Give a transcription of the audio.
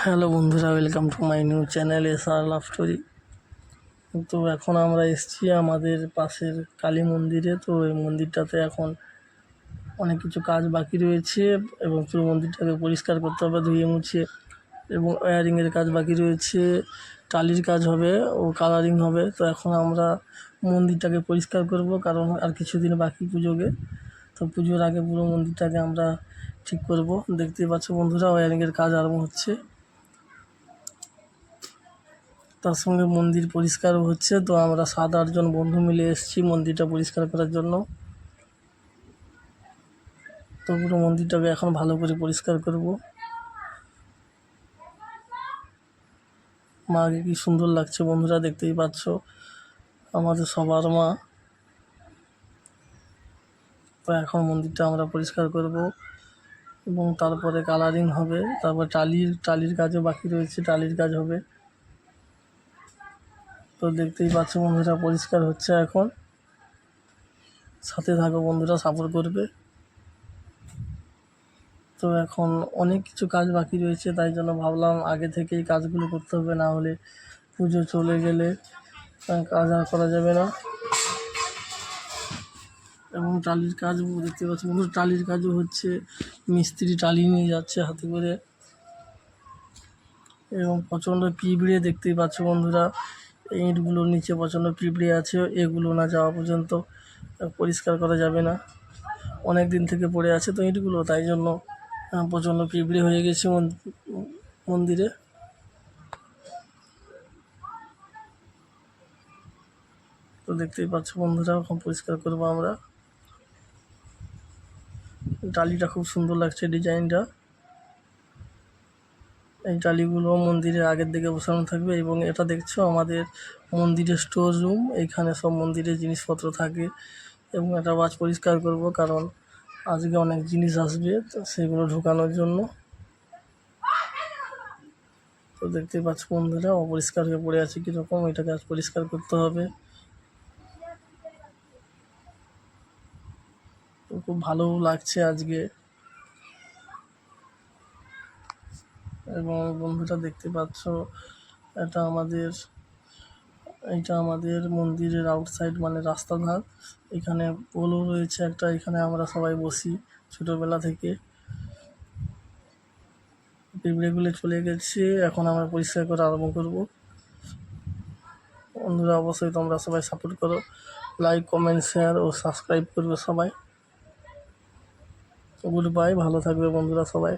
Hello বন্ধুরা, welcome to my new channel SR love story. তো এখন আমরা এসেছি আমাদের পাশের কালী মন্দিরে। তো এই মন্দিরটাতে এখন অনেক কিছু কাজ বাকি রয়েছে এবং পুরো মন্দিরটাকে পরিষ্কার করতে হবে, ধুয়ে মুছে, এবং ওয়্যারিংয়ের কাজ বাকি রয়েছে, টালির কাজ হবে ও কালারিং হবে। তো এখন আমরা মন্দিরটাকে পরিষ্কার করব, কারণ আর কিছুদিন বাকি পুজোকে। তো পুজোর আগে পুরো মন্দিরটাকে আমরা ঠিক করব। দেখতেই পাচ্ছ বন্ধুরা, ওয়্যারিংয়ের কাজ আরম্ভ হচ্ছে, তার সঙ্গে মন্দির পরিষ্কারও হচ্ছে। তো আমরা 7-8 জন বন্ধু মিলে এসেছি মন্দিরটা পরিষ্কার করার জন্য। তো পুরো মন্দিরটাকে এখন ভালো করে পরিষ্কার করব। মাকে কি সুন্দর লাগছে বন্ধুরা, দেখতেই পাচ্ছ, আমাদের সবার মা। তো এখন মন্দিরটা আমরা পরিষ্কার করব এবং তারপরে কালারিং হবে, তারপর টালির কাজও বাকি রয়েছে, টালির কাজ হবে। তো দেখতেই পাচ্ছ বন্ধুরা, পরিষ্কার হচ্ছে এখন। সাথে থাকো বন্ধুরা, সাপোর্ট করবে। তো এখন অনেক কিছু কাজ বাকি রয়েছে, তাই জন্য ভাবলাম আগে থেকেই কাজগুলো করতে হবে, না হলে পুজো চলে গেলে কাজ আর করা যাবে না। এবং টালির কাজ দেখতে পাচ্ছি বন্ধুরা, টালির কাজও হচ্ছে, মিস্ত্রি টালি নিয়ে যাচ্ছে হাতে করে। এবং প্রচণ্ড পিঁপড়ে দেখতেই পাচ্ছ বন্ধুরা, ইঁটগুলোর নিচে প্রচণ্ড পিঁপড়ে আছে, এগুলো না যাওয়া পর্যন্ত পরিষ্কার করা যাবে না। অনেক দিন থেকে পড়ে আছে তো ইঁটগুলো, তাই জন্য প্রচণ্ড পিঁপড়ে হয়ে গেছে মন্দিরে। তো দেখতেই পাচ্ছ বন্ধুরা, এখন পরিষ্কার করবো আমরা। টালিটা খুব সুন্দর লাগছে, ডিজাইনটা। এই টালিগুলো মন্দিরের আগের দিকে বসানো থাকবে। এবং এটা দেখছো আমাদের মন্দিরের স্টোর রুম, এইখানে সব মন্দিরের জিনিসপত্র থাকে। এবং এটা আজ পরিষ্কার করব, কারণ আজকে অনেক জিনিস আসবে, তো সেগুলো ঢোকানোর জন্য। তো দেখতেই পাচ্ছ বন্ধুরা, অপরিষ্কার হয়ে পড়ে আছে কীরকম, এটাকে আজ পরিষ্কার করতে হবে। তো খুব ভালো লাগছে আজকে। এবং বন্ধুরা দেখতে পাচ্ছ, এটা আমাদের মন্দিরের আউটসাইড, মানে রাস্তা ধার। এখানে পোলও রয়েছে একটা, এখানে আমরা সবাই বসি ছোটোবেলা থেকে। পিঁপড়েগুলো চলে গেছে, এখন আমরা পরিষ্কার করে আরম্ভ করব। বন্ধুরা অবশ্যই তোমরা সবাই সাপোর্ট করো, লাইক, কমেন্ট, শেয়ার ও সাবস্ক্রাইব করবে সবাই। গুড বাই, ভালো থাকবে বন্ধুরা সবাই।